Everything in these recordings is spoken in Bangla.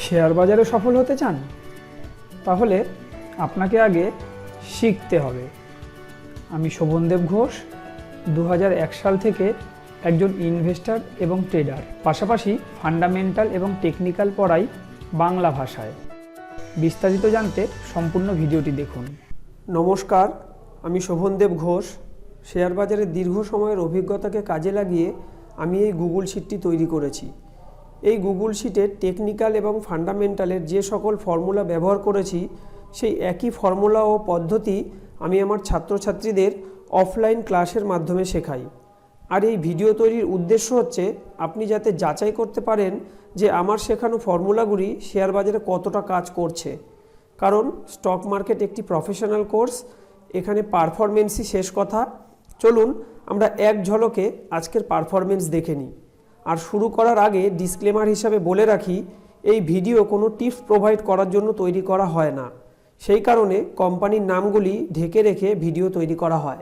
শেয়ার বাজারে সফল হতে চান? তাহলে আপনাকে আগে শিখতে হবে। আমি শোভনদেব ঘোষ, 2001 সাল থেকে একজন ইনভেস্টর এবং ট্রেডার, পাশাপাশি ফান্ডামেন্টাল এবং টেকনিক্যাল পড়াই বাংলা ভাষায়। বিস্তারিত জানতে সম্পূর্ণ ভিডিওটি দেখুন। নমস্কার, আমি শোভনদেব ঘোষ। শেয়ার বাজারে দীর্ঘ সময়ের অভিজ্ঞতাকে কাজে লাগিয়ে আমি এই গুগল শিটটি তৈরি করেছি। এই গুগল শিটে টেকনিক্যাল এবং ফান্ডামেন্টালের যে সকল ফর্মুলা ব্যবহার করেছি, সেই একই ফর্মুলা ও পদ্ধতি আমি আমার ছাত্রছাত্রীদের অফলাইন ক্লাসের মাধ্যমে শেখাই। আর এই ভিডিও তৈরির উদ্দেশ্য হচ্ছে আপনি যাতে যাচাই করতে পারেন যে আমার শেখানো ফর্মুলাগুলি শেয়ার বাজারে কতটা কাজ করছে। কারণ স্টক মার্কেট একটি প্রফেশনাল কোর্স, এখানে পারফরমেন্সই শেষ কথা। চলুন আমরা এক ঝলকে আজকের পারফরমেন্স দেখে নিই। আর শুরু করার আগে ডিসক্লেমার হিসাবে বলে রাখি, এই ভিডিও কোনো টিপস প্রোভাইড করার জন্য তৈরি করা হয় না। সেই কারণে কোম্পানির নামগুলি ঢেকে রেখে ভিডিও তৈরি করা হয়।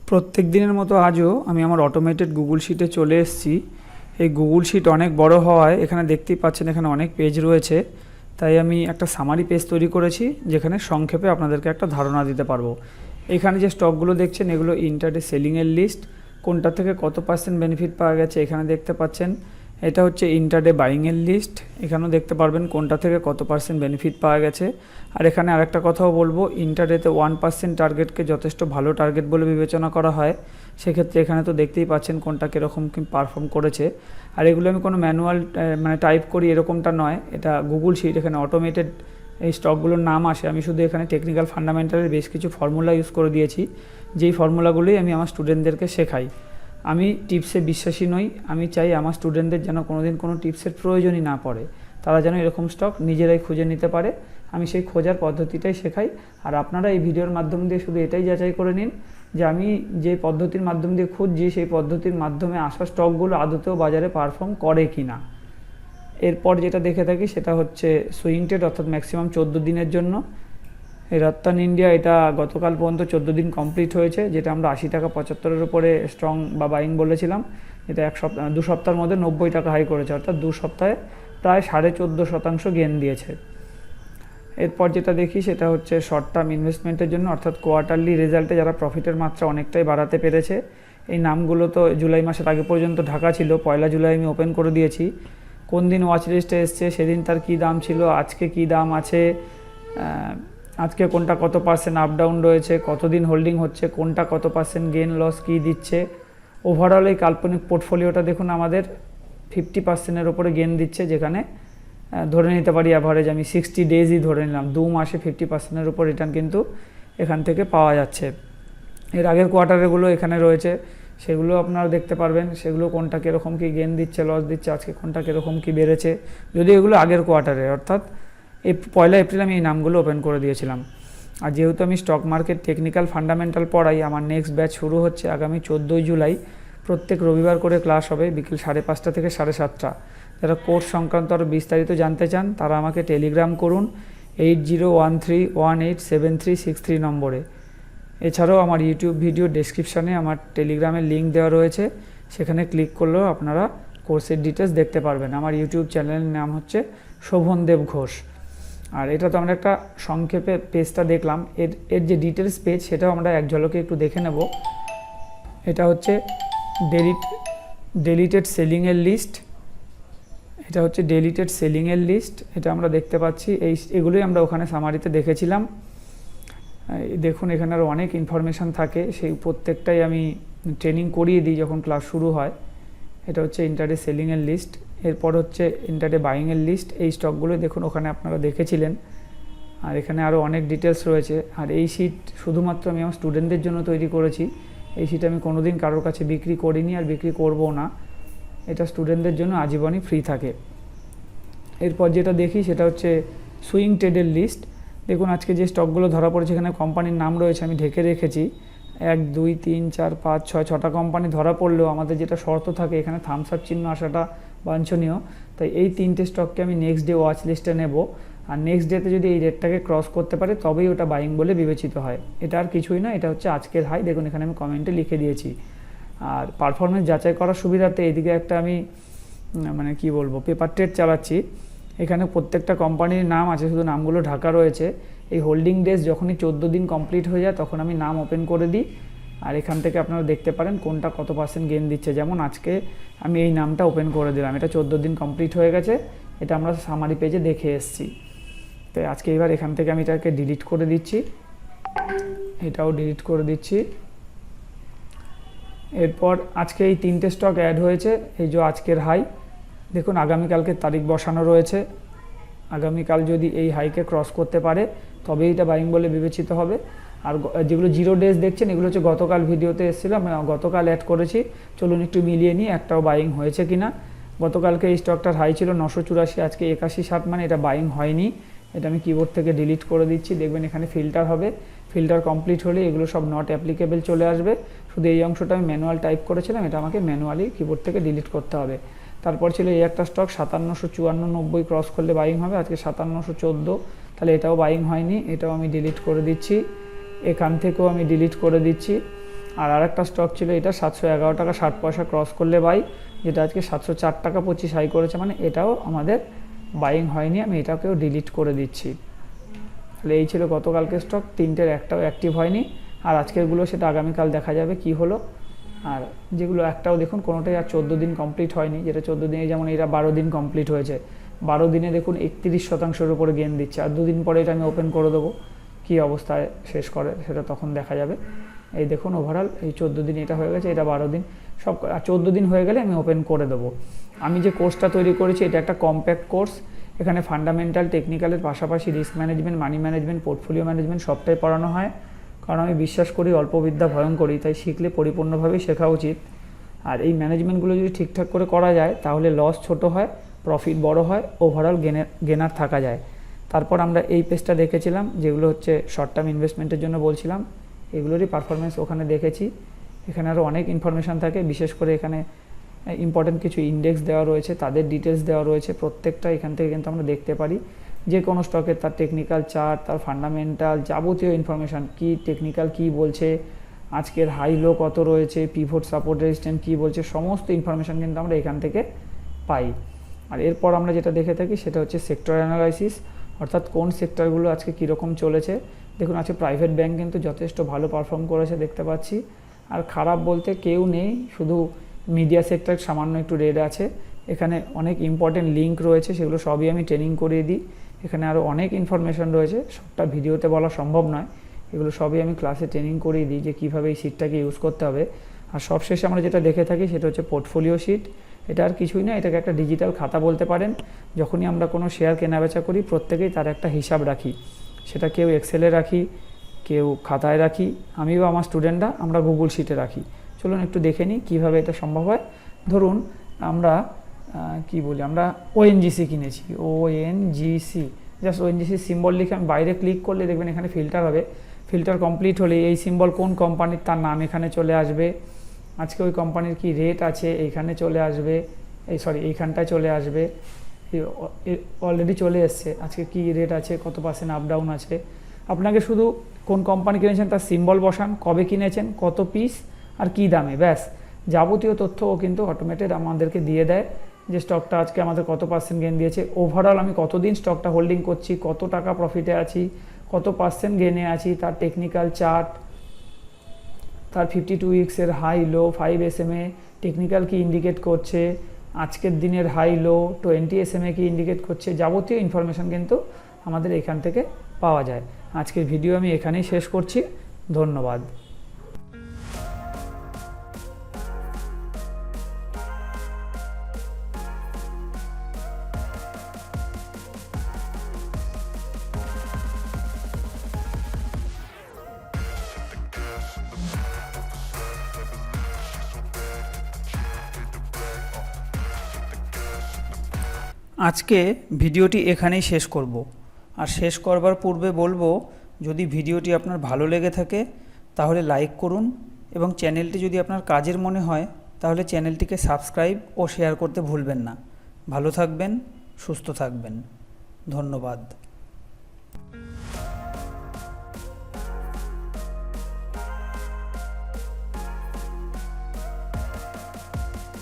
প্রত্যেক দিনের মতো আজও আমি আমার অটোমেটেড গুগল শিটে চলে এসেছি। এই গুগল শিট অনেক বড় হওয়ায় এখানে দেখতেই পাচ্ছেন এখানে অনেক পেজ রয়েছে, তাই আমি একটা সামারি পেজ তৈরি করেছি যেখানে সংক্ষেপে আপনাদেরকে একটা ধারণা দিতে পারবো। এখানে যে স্টকগুলো দেখছেন এগুলো ইন্টারডে সেলিংয়ের লিস্ট, কোনটা থেকে কত পার্সেন্ট বেনিফিট পাওয়া গেছে এখানে দেখতে পাচ্ছেন। এটা হচ্ছে ইন্টারডে বাইংয়ের লিস্ট, এখানেও দেখতে পারবেন কোনটা থেকে কত পার্সেন্ট বেনিফিট পাওয়া গেছে। আর এখানে আরেকটা কথাও বলবো, ইন্টারডেতে 1% টার্গেটকে যথেষ্ট ভালো টার্গেট বলে বিবেচনা করা হয়। সেক্ষেত্রে এখানে তো দেখতেই পাচ্ছেন কোনটা কীরকম কি পারফর্ম করেছে। আর এগুলো আমি কোনো ম্যানুয়াল টাইপ করি এরকমটা নয়, এটা গুগল শিট, এখানে অটোমেটেড এই স্টকগুলোর নাম আসে। আমি শুধু এখানে টেকনিক্যাল ফান্ডামেন্টালের বেশ কিছু ফর্মুলা ইউজ করে দিয়েছি, যেই ফর্মুলাগুলোই আমি আমার স্টুডেন্টদেরকে শেখাই। আমি টিপসে বিশ্বাসী নই, আমি চাই আমার স্টুডেন্টদের যেন কোনোদিন কোনো টিপসের প্রয়োজনই না পড়ে, তারা যেন এরকম স্টক নিজেরাই খুঁজে নিতে পারে। আমি সেই খোঁজার পদ্ধতিটাই শেখাই। আর আপনারা এই ভিডিওর মাধ্যম দিয়ে শুধু এটাই যাচাই করে নিন যে আমি যে পদ্ধতির মাধ্যম দিয়ে খুঁজছি সেই পদ্ধতির মাধ্যমে আসা স্টকগুলো আদতেও বাজারে পারফর্ম করে কি না। এরপর যেটা দেখে থাকি সেটা হচ্ছে সুইং ট্রেড, অর্থাৎ ম্যাক্সিমাম 14 দিনের জন্য। এই রত্তান ইন্ডিয়া, এটা গতকাল পর্যন্ত 14 দিন কমপ্লিট হয়েছে, যেটা আমরা 80 টাকা 75-এর উপরে স্ট্রং বা বাইং বলেছিলাম। এটা 2 সপ্তাহের মধ্যে 90 টাকা হাই করেছে, অর্থাৎ 2 সপ্তাহে প্রায় 14.5% গেন দিয়েছে। এরপর যেটা দেখি সেটা হচ্ছে শর্ট টার্ম ইনভেস্টমেন্টের জন্য, অর্থাৎ কোয়ার্টারলি রেজাল্টে যারা প্রফিটের মাত্রা অনেকটাই বাড়াতে পেরেছে। এই নামগুলো তো জুলাই মাসের আগে পর্যন্ত ঢাকা ছিল, 1 জুলাই আমি ওপেন করে দিয়েছি। কোন দিন ওয়াচ লিস্টে এসছে, সেদিন তার কী দাম ছিল, আজকে কী দাম আছে, আজকে কোনটা কত পার্সেন্ট আপ ডাউন রয়েছে, কতদিন হোল্ডিং হচ্ছে, কোনটা কত পার্সেন্ট গেন লস কী দিচ্ছে। ওভারঅল এই কাল্পনিক পোর্টফোলিওটা দেখুন আমাদের 50%-এর ওপরে গেন দিচ্ছে, যেখানে ধরে নিতে পারি অ্যাভারেজ আমি 60 ডেজই ধরে নিলাম, 2 মাসে 50%-এর উপর রিটার্ন কিন্তু এখান থেকে পাওয়া যাচ্ছে। এর আগের কোয়ার্টারগুলো এখানে রয়েছে, সেগুলো আপনারা দেখতে পারবেন, সেগুলো কোনটা কীরকম কী গেন দিচ্ছে লস দিচ্ছে, আজকে কোনটা কীরকম কী বেড়েছে। যদি এগুলো আগের কোয়ার্টারে, অর্থাৎ 1 এপ্রিল আমি এই নামগুলো ওপেন করে দিয়েছিলাম। আর যেহেতু আমি স্টক মার্কেট টেকনিক্যাল ফান্ডামেন্টাল পড়াই, আমার নেক্সট ব্যাচ শুরু হচ্ছে আগামী 14 জুলাই। প্রত্যেক রবিবার করে ক্লাস হবে বিকেল 5:30 থেকে 7:30। যারা কোর্স সংক্রান্ত আরও বিস্তারিত জানতে চান তারা আমাকে টেলিগ্রাম করুন 8013187363 নম্বরে। এছাড়াও আমার ইউটিউব ভিডিও ডেসক্রিপশানে আমার টেলিগ্রামের লিঙ্ক দেওয়া রয়েছে, সেখানে ক্লিক করলেও আপনারা কোর্সের ডিটেলস দেখতে পারবেন। আমার ইউটিউব চ্যানেলের নাম হচ্ছে শোভনদেব ঘোষ। আর এটা তো আমরা একটা সংক্ষেপে পেজটা দেখলাম, এর যে ডিটেলস পেজ সেটাও আমরা এক ঝলকে একটু দেখে নেব। এটা হচ্ছে ডেলিটেড সেলিংয়ের লিস্ট, এটা হচ্ছে ডেলিটেড সেলিংয়ের লিস্ট, এটা আমরা দেখতে পাচ্ছি। এগুলোই আমরা ওখানে সামারিতে দেখেছিলাম। দেখুন এখানে আরও অনেক ইনফরমেশান থাকে, সেই প্রত্যেকটাই আমি ট্রেনিং করিয়ে দিই যখন ক্লাস শুরু হয়। এটা হচ্ছে ইন্টারডে সেলিংয়ের লিস্ট, এরপর হচ্ছে ইন্টারডে বাইংয়ের লিস্ট। এই স্টকগুলো দেখুন ওখানে আপনারা দেখেছিলেন। আর এখানে আরও অনেক ডিটেলস রয়েছে। আর এই শিট শুধুমাত্র আমি আমার স্টুডেন্টদের জন্য তৈরি করেছি। এই শিট আমি কোনোদিন কারোর কাছে বিক্রি করিনি আর বিক্রি করবো না, এটা স্টুডেন্টদের জন্য আজীবনই ফ্রি থাকে। এরপর যেটা দেখি সেটা হচ্ছে সুইং ট্রেডের লিস্ট। দেখুন আজকে যে স্টকগুলো ধরা পড়েছে এখানে কোম্পানির নাম রয়েছে, আমি ঢেকে রেখেছি। 1 2 3 4 5 6 6টা কোম্পানি ধরা পড়লেও আমাদের যেটা শর্ত থাকে এখানে থামস আপ চিহ্ন আসাটা বাঞ্ছনীয়। তাই এই 3টে স্টককে আমি নেক্সট ডে ওয়াচ লিস্টে নেব। আর নেক্সট ডেতে যদি এই রেটটাকে ক্রস করতে পারে তবেই ওটা বাইং বলে বিবেচিত হয়। এটা আর কিছুই না, এটা হচ্ছে আজকের হাই। দেখুন এখানে আমি কমেন্টে লিখে দিয়েছি। আর পারফরমেন্স যাচাই করার সুবিধাতে এদিকে একটা আমি পেপার ট্রেড চালাচ্ছি। এখানে প্রত্যেকটা কোম্পানির নাম আছে, শুধু নামগুলো ঢাকা রয়েছে। এই হোল্ডিং ডেজ যখনই 14 দিন কমপ্লিট হয়ে যায় তখন আমি নাম ওপেন করে দিই, আর এখান থেকে আপনারা দেখতে পারেন কোনটা কত % গেন দিচ্ছে। যেমন আজকে আমি এই নামটা ওপেন করে দিলাম, এটা 14 দিন কমপ্লিট হয়ে গেছে, এটা আমরা সামারি পেজে দেখে এসেছি। তো আজকে এবার এখান থেকে আমি এটাকে ডিলিট করে দিচ্ছি, এটাও ডিলিট করে দিচ্ছি। এরপর আজকে এই 3টে স্টক অ্যাড হয়েছে, এই যে আজকের হাই দেখুন, আগামীকালকে তারিখ বসানো রয়েছে। আগামীকাল যদি এই হাইকে ক্রস করতে পারে তবেই এটা বাইং বলে বিবেচিত হবে। আর যেগুলো 0 ডেজ দেখছেন এগুলো হচ্ছে গতকাল ভিডিওতে এসেছিলাম, গতকাল অ্যাড করেছি। চলুন একটু মিলিয়ে নিই একটাও বাইং হয়েছে কিনা। গতকালকে এই স্টকটার হাই ছিল 984, আজকে 81.60, মানে এটা বাইং হয়নি। এটা আমি কিবোর্ড থেকে ডিলিট করে দিচ্ছি। দেখবেন এখানে ফিল্টার হবে, ফিল্টার কমপ্লিট হলে এগুলো সব নট অ্যাপ্লিকেবল চলে আসবে। শুধু এই অংশটা আমি ম্যানুয়াল টাইপ করেছিলাম, এটা আমাকে ম্যানুয়ালি কিবোর্ড থেকে ডিলিট করতে হবে। তারপর ছিল এই একটা স্টক 5754.90 ক্রস করলে বাইং হবে, আজকে 5714, তাহলে এটাও বাইং হয়নি, এটাও আমি ডিলিট করে দিচ্ছি। এখান থেকেও আমি ডিলিট করে দিচ্ছি। আর আরেকটা স্টক ছিল এটা 711 টাকা 60 পয়সা ক্রস করলে বাই, যেটা আজকে 704 টাকা 25 হাই করেছে, মানে এটাও আমাদের বাইং হয়নি, আমি এটাকেও ডিলিট করে দিচ্ছি। তাহলে এই ছিল গতকালকে স্টক, 3টের একটাও অ্যাক্টিভ হয়নি। আর আজকেরগুলো সেটা আগামীকাল দেখা যাবে কি হলো। আর যেগুলো একটাও দেখুন কোনোটাই আর 14 দিন কমপ্লিট হয়নি, যেটা 14 দিনে, যেমন এরা 12 দিন কমপ্লিট হয়েছে, 12 দিনে দেখুন 31%-এর উপরে গেন দিচ্ছে। আর 2 দিন পরে এটা আমি ওপেন করে দেবো, কী অবস্থায় শেষ করে সেটা তখন দেখা যাবে। এই দেখুন ওভারঅল এই 14 দিন এটা হয়ে গেছে, এটা 12 দিন, সব 14 দিন হয়ে গেলে আমি ওপেন করে দেবো। আমি যে কোর্সটা তৈরি করেছি এটা একটা কম্প্যাক্ট কোর্স, এখানে ফান্ডামেন্টাল টেকনিক্যালের পাশাপাশি risk management, money management, portfolio management সবটাই পড়ানো হয়। কারণ আমি বিশ্বাস করি অল্প বিদ্যা ভয়ঙ্করী, তাই শিখলে পরিপূর্ণভাবেই শেখা উচিত। আর এই ম্যানেজমেন্টগুলো যদি ঠিকঠাক করে করা যায় তাহলে লস ছোট হয়, প্রফিট বড় হয়, ওভারঅল গেনার থাকা যায়। তারপর আমরা এই পেজটা দেখেছিলাম যেগুলো হচ্ছে শর্ট টার্ম ইনভেস্টমেন্টের জন্য বলছিলাম, এগুলোরই পারফরমেন্স ওখানে দেখেছি। এখানে আরও অনেক ইনফরমেশান থাকে, বিশেষ করে এখানে ইম্পর্টেন্ট কিছু ইন্ডেক্স দেওয়া রয়েছে, তাদের ডিটেলস দেওয়া রয়েছে, প্রত্যেকটা এখান থেকে কিন্তু আমরা দেখতে পারি যে কোনো স্টকের তার টেকনিক্যাল চার্ট, তার ফান্ডামেন্টাল যাবতীয় ইনফরমেশান, কি টেকনিক্যাল কি বলছে, আজকের হাই লো কত রয়েছে, পিভট সাপোর্ট রেজিস্ট্যান্স কী বলছে, সমস্ত ইনফরমেশান কিন্তু আমরা এখান থেকে পাই। আর এরপর আমরা যেটা দেখে থাকি সেটা হচ্ছে সেক্টর অ্যানালাইসিস, অর্থাৎ কোন সেক্টরগুলো আজকে কীরকম চলেছে। দেখুন আজকে প্রাইভেট ব্যাংক কিন্তু যথেষ্ট ভালো পারফর্ম করেছে দেখতে পাচ্ছি, আর খারাপ বলতে কেউ নেই, শুধু মিডিয়া সেক্টর সামান্য একটু রেড আছে। এখানে অনেক ইম্পর্টেন্ট লিঙ্ক রয়েছে, সেগুলো সবই আমি ট্রেনিং করিয়ে দিই। এখানে আরও অনেক ইনফরমেশান রয়েছে, সবটা ভিডিওতে বলা সম্ভব নয়, এগুলো সবই আমি ক্লাসে ট্রেনিং করিয়ে দিই যে কীভাবে এই শিটটাকে ইউজ করতে হবে। আর সবশেষে আমরা যেটা দেখে থাকি সেটা হচ্ছে পোর্টফোলিও শিট। এটা আর কিছুই না, এটাকে একটা ডিজিটাল খাতা বলতে পারেন। যখনই আমরা কোনো শেয়ার কেনাবেচা করি প্রত্যেকেই তার একটা হিসাব রাখি, সেটা কেউ এক্সেলে রাখি, কেউ খাতায় রাখি, আমি বা আমার স্টুডেন্টরা আমরা গুগল শিটে রাখি। চলুন একটু দেখে নিই কীভাবে এটা সম্ভব হয়। ধরুন আমরা আমরা ওএনজিসি কিনেছি, ওএনজিসি, জাস্ট ওএনজিসি সিম্বল লিখে আমি বাইরে ক্লিক করলে দেখবেন এখানে ফিল্টার হবে। ফিল্টার কমপ্লিট হলে এই সিম্বল কোন কোম্পানির তার নাম এখানে চলে আসবে, আজকে ওই কোম্পানির কি রেট আছে এইখানে চলে আসবে, এইখানটায় চলে আসবে, অলরেডি চলে এসছে আজকে কি রেট আছে, কত % আপ ডাউন আছে। আপনাকে শুধু কোন কোম্পানি কিনেছেন তার সিম্বল বসান, কবে কিনেছেন, কত পিস আর কী দামে, ব্যাস যাবতীয় তথ্য ও কিন্তু অটোমেটেড আমাদেরকে দিয়ে দেয় যে স্টকটা আজকে আমাদের কত % গেন দিয়েছে, ওভারঅল আমি কতদিন স্টকটা হোল্ডিং করছি, কত টাকা প্রফিটে আছি, কত % গেনে আছি, তার টেকনিক্যাল চার্ট, তার 52 উইক্সের হাই লো, 5 SMA টেকনিক্যাল কি ইন্ডিকেট করছে, আজকের দিনের হাই লো 20 SMA কি ইন্ডিকেট করছে, যাবতীয় ইনফরমেশান কিন্তু আমাদের এখান থেকে পাওয়া যায়। আজকের ভিডিও আমি এখানেই শেষ করছি, ধন্যবাদ। আজকে ভিডিওটি এখানেই শেষ করব, আর শেষ করবার পূর্বে বলবো যদি ভিডিওটি আপনার ভালো লেগে থাকে তাহলে লাইক করুন, এবং চ্যানেলটি যদি আপনার কাজের মনে হয় তাহলে চ্যানেলটিকে সাবস্ক্রাইব ও শেয়ার করতে ভুলবেন না। ভালো থাকবেন, সুস্থ থাকবেন, ধন্যবাদ।